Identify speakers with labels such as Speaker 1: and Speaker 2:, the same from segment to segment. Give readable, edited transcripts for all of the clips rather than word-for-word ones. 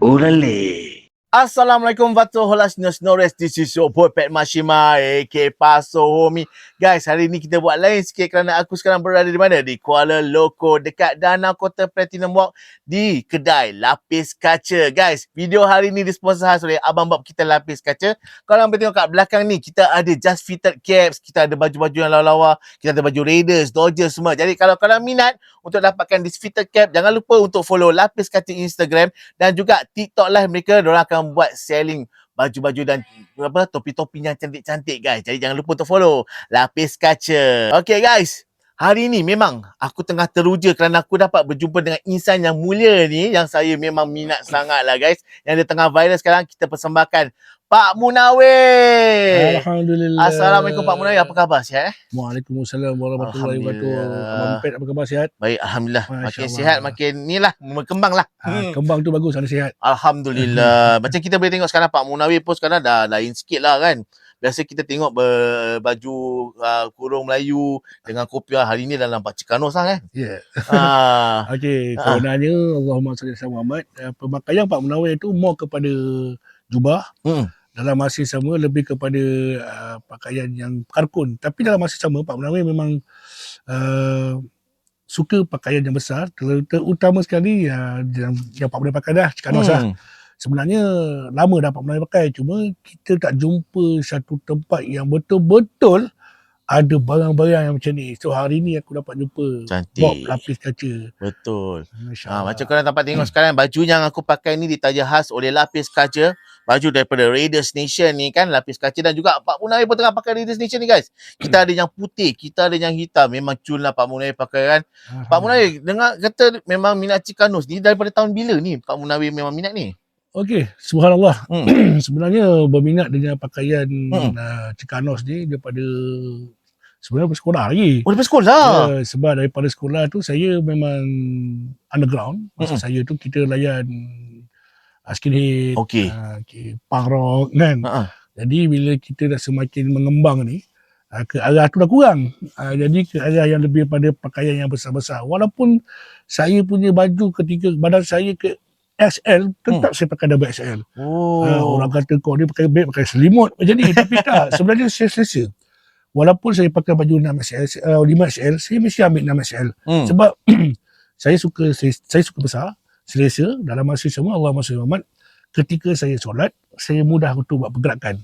Speaker 1: Orale.
Speaker 2: Assalamualaikum warahmatullahi wabarakatuh. This is your boy Pat Mashima aka Paso Homie. Guys, hari ni kita buat lain sikit kerana aku sekarang berada di mana? Di Kuala Lumpur dekat Danau Kota Platinum Walk di kedai lapis kaca. Guys, video hari ni disponsor khas oleh Abang Bob kita lapis kaca. Kalau anda tengok kat belakang ni, kita ada just fitted caps, kita ada baju-baju yang lawa-lawa, kita ada baju Raiders, Dodgers semua. Jadi kalau korang minat untuk dapatkan this fitted cap, jangan lupa untuk follow lapis kaca Instagram dan juga TikTok live mereka. Diorang akan buat selling baju-baju dan topi-topi yang cantik-cantik guys. Jadi jangan lupa untuk follow lapis kaca. Okay guys, hari ni memang aku tengah teruja kerana aku dapat berjumpa dengan insan yang mulia ni yang saya memang minat sangat lah guys. Yang dia tengah viral sekarang. Kita persembahkan Pak Munawir.
Speaker 3: Alhamdulillah.
Speaker 2: Assalamualaikum Pak Munawir, apa khabar? Sihat?
Speaker 3: Waalaikumsalam warahmatullahi wabarakatuh. Abang Pet apa khabar, sihat?
Speaker 2: Baik, Alhamdulillah.
Speaker 3: Masya
Speaker 2: Makin
Speaker 3: Allah.
Speaker 2: sihat, makin ni lah, berkembang lah.
Speaker 3: Kembang tu bagus, anda sihat.
Speaker 2: Alhamdulillah. Macam kita boleh tengok sekarang Pak Munawir pun sekarang dah lain sikit lah kan. Biasa kita tengok baju kurung Melayu dengan kopiah. Hari ni dah nampak cikanos lah kan.
Speaker 3: Ya.
Speaker 2: Ah,
Speaker 3: Okey, sebenarnya Allahumma salli ala Muhammad, pemakaian Pak Munawir tu more kepada jubah. Dalam masa sama lebih kepada pakaian yang karkun. Tapi dalam masa sama Pak Munawir memang suka pakaian yang besar, terutama sekali yang Pak Munawir pakai dah, cikanos lah. Sebenarnya lama dah Pak Munawir pakai, cuma kita tak jumpa satu tempat yang betul-betul ada barang-barang yang macam ni. So hari ni aku dapat jumpa
Speaker 2: Cantik.
Speaker 3: Bob lapis kaca.
Speaker 2: Betul.
Speaker 3: Masya Allah.
Speaker 2: Macam korang dapat tengok sekarang, baju yang aku pakai ni ditaja khas oleh lapis kaca. Baju daripada Raiders Nation ni kan, lapis kaca. Dan juga Pak Munawir pun tengah pakai Raiders Nation ni guys. Kita ada yang putih, kita ada yang hitam. Memang cun lah Pak Munawir pakai kan. Pak Munawir dengar kata memang minat cikanos ni daripada tahun bila ni Pak Munawir memang minat ni?
Speaker 3: Okey, subhanallah. Sebenarnya berminat dengan pakaian cikanos ni sebenarnya bersekolah lagi.
Speaker 2: Oh, daripada sekolah?
Speaker 3: Ya, sebab daripada sekolah tu saya memang underground. Masa saya tu kita layan skinhead, punk rock kan. Jadi bila kita dah semakin mengembang ni, ke arah tu dah kurang. Jadi ke arah yang lebih pada pakaian yang besar-besar. Walaupun saya punya baju ketika badan saya ke XL, tetap saya pakai double XL. Orang kata kau ni pakai beg, pakai selimut macam ni. Tapi tak, sebenarnya saya selesa. Walaupun saya pakai baju 6XL, 5XL, saya mesti ambil 6XL. Sebab saya suka besar, selesa. Dalam masa sama, Allahumma salli ala Muhammad, ketika saya solat, saya mudah untuk buat pergerakan.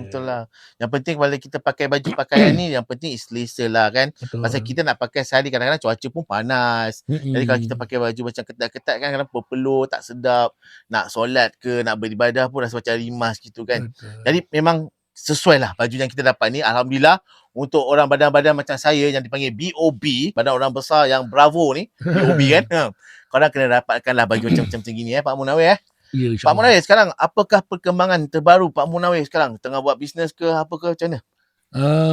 Speaker 2: Betul lah. Yang penting kalau kita pakai baju pakaian ni, yang penting is selesa lah kan.
Speaker 3: Betul.
Speaker 2: Pasal kita nak pakai sehari, kadang-kadang cuaca pun panas. Jadi kalau kita pakai baju macam ketat-ketat kan, kadang berpeluh, tak sedap. Nak solat ke, nak beribadah pun rasa macam rimas gitu kan.
Speaker 3: Betul.
Speaker 2: Jadi memang sesuai lah baju yang kita dapat ni. Alhamdulillah, untuk orang badan-badan macam saya yang dipanggil BOB, badan orang besar yang bravo ni, BOB kan. Korang kena dapatkan lah baju macam gini Pak Munawir
Speaker 3: Ya,
Speaker 2: Pak Munawir, sekarang apakah perkembangan terbaru Pak Munawir sekarang? Tengah buat bisnes ke apa ke, macam mana?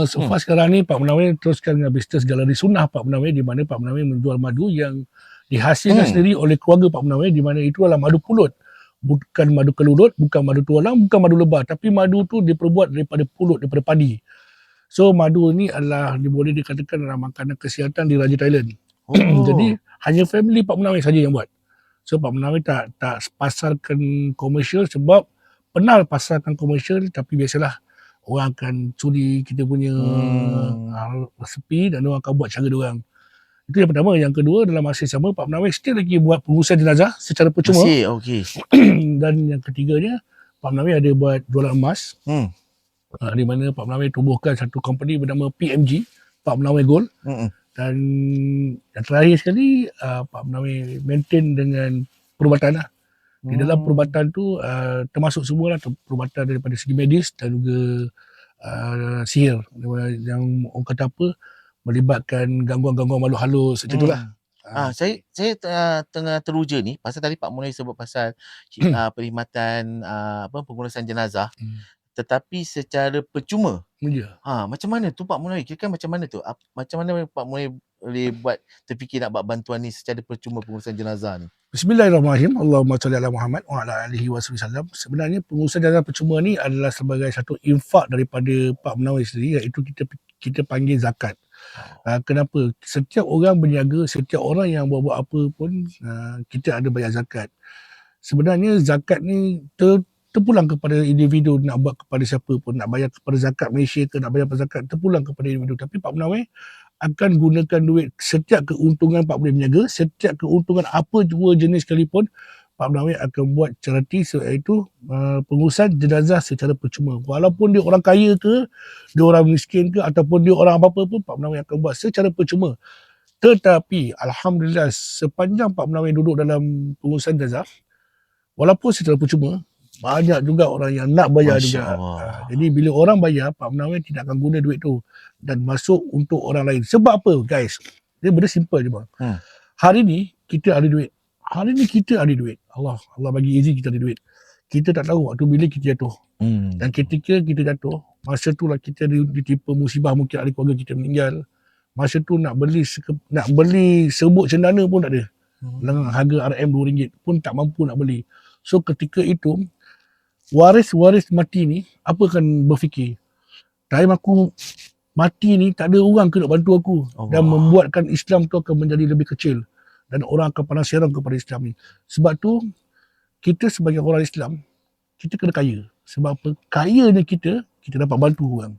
Speaker 3: So far sekarang ni Pak Munawir teruskan dengan bisnes galeri sunnah Pak Munawir, di mana Pak Munawir menjual madu yang dihasilkan sendiri oleh keluarga Pak Munawir, di mana itu adalah madu pulut. Bukan madu kelulut, bukan madu tualang, bukan madu lebah, tapi madu tu diperbuat daripada pulut, daripada padi. So madu ni adalah boleh dikatakan adalah makanan kesihatan di Raja Thailand. Jadi hanya family Pak Munawir saja yang buat. So Pak Munawir tak pasarkan komersial, sebab pernah pasarkan komersial tapi biasalah orang akan curi kita punya resepi dan orang akan buat cara diorang. Itu yang pertama. Yang kedua, dalam masa sama Pak Munawir still lagi buat pengurusan jenazah secara percuma.
Speaker 2: Okey.
Speaker 3: Dan yang ketiganya, Pak Munawir ada buat jualan emas. Di mana Pak Munawir tubuhkan satu company bernama PMG, Pak Munawir Gold. Dan yang terakhir sekali, Pak Munawir maintain dengan perubatan lah. Di dalam perubatan tu termasuk semua lah, perubatan daripada segi medis dan juga sihir. Yang orang kata apa, melibatkan gangguan-gangguan makhluk halus macam itulah.
Speaker 2: Saya tengah teruja ni pasal tadi Pak Munawir sebut pasal perkhidmatan pengurusan jenazah, tetapi secara percuma.
Speaker 3: Ya.
Speaker 2: Macam mana tu Pak Munawir? Kira-kira macam mana tu? Macam mana Pak Munawir boleh terfikir nak buat bantuan ni secara percuma pengurusan jenazah ni?
Speaker 3: Bismillahirrahmanirrahim. Allahumma salli ala Muhammad wa ala alihi wasallam. Sebenarnya pengurusan jenazah percuma ni adalah sebagai satu infak daripada Pak Munawir sendiri, iaitu kita panggil zakat. Kenapa? Setiap orang berniaga, setiap orang yang buat apa pun, kita ada bayar zakat. sebenarnya zakat ni terpulang kepada individu nak buat kepada siapa pun, nak bayar kepada zakat Malaysia ke nak bayar kepada zakat, terpulang kepada individu. Tapi Pak Munawir akan gunakan duit, setiap keuntungan Pak boleh berniaga, setiap keuntungan apa jua jenis sekalipun, Pak Munawir akan buat charity, iaitu pengurusan jenazah secara percuma. Walaupun dia orang kaya ke, dia orang miskin ke, ataupun dia orang apa-apa pun, Pak Munawir akan buat secara percuma. Tetapi Alhamdulillah, sepanjang Pak Munawir duduk dalam pengurusan jenazah, walaupun secara percuma, banyak juga orang yang nak bayar juga. Jadi bila orang bayar, Pak Munawir tidak akan guna duit tu dan masuk untuk orang lain. Sebab apa guys? Dia benda simple je bang. Hari ni kita ada duit. Hari ni kita ada duit. Allah bagi izin kita ada duit. Kita tak tahu waktu bila kita jatuh. Dan ketika kita jatuh, masa tu lah kita ditimpa musibah, mungkin ahli keluarga kita meninggal. Masa tu nak beli serbuk cendana pun tak ada. Dengan harga RM RM2 pun tak mampu nak beli. So ketika itu, waris-waris mati ni apa akan berfikir? Time aku mati ni tak ada orang ke nak bantu aku, dan membuatkan Islam tu akan menjadi lebih kecil dan orang akan pandang serong kepada Islam ni. Sebab tu kita sebagai orang Islam, kita kena kaya. Sebab apa? Kayanya kita dapat bantu orang.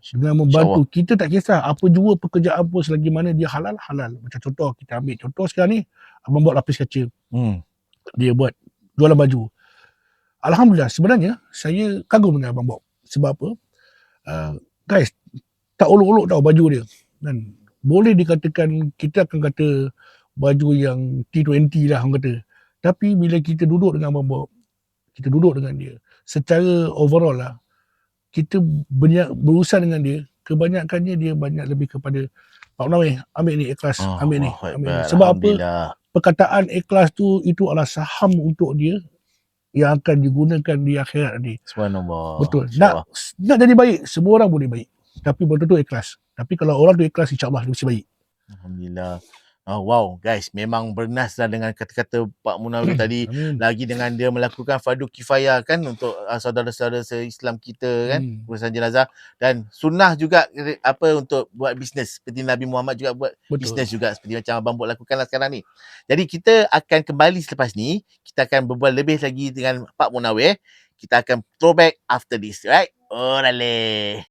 Speaker 3: Dengan membantu, kita tak kisah apa jua pekerjaan pun, selagi mana dia halal. Macam contoh, kita ambil contoh sekarang ni, abang buat lapis kaca. Dia buat jualan baju. Alhamdulillah, sebenarnya saya kagum dengan abang Bob. Sebab apa? Guys, tak olok-olok tau baju dia. Dan boleh dikatakan, kita akan kata baju yang T20 lah orang kata. Tapi bila kita duduk dengan abang Bob, kita duduk dengan dia, secara overall lah, kita berurusan dengan dia, kebanyakannya dia banyak lebih kepada Pak Munawir, ambil ni ikhlas, ambil ni. Sebab apa? Perkataan ikhlas tu, itu adalah saham untuk dia yang akan digunakan di akhirat nanti.
Speaker 2: Subhanallah.
Speaker 3: Betul. Nak jadi baik, semua orang boleh baik. Tapi betul-betul ikhlas. Tapi kalau orang tu ikhlas, insyaAllah dia mesti baik.
Speaker 2: Alhamdulillah. Wow guys, memang bernaslah dengan kata-kata Pak Munawir tadi. Lagi dengan dia melakukan fardu kifayah kan untuk saudara-saudara se-Islam kita kan, urusan jenazah, dan sunnah juga apa untuk buat bisnes, seperti Nabi Muhammad juga buat bisnes juga, seperti macam abang buat lakukanlah sekarang ni. Jadi kita akan kembali selepas ni, kita akan berbual lebih lagi dengan Pak Munawir. Kita akan throwback after this, right? Orale.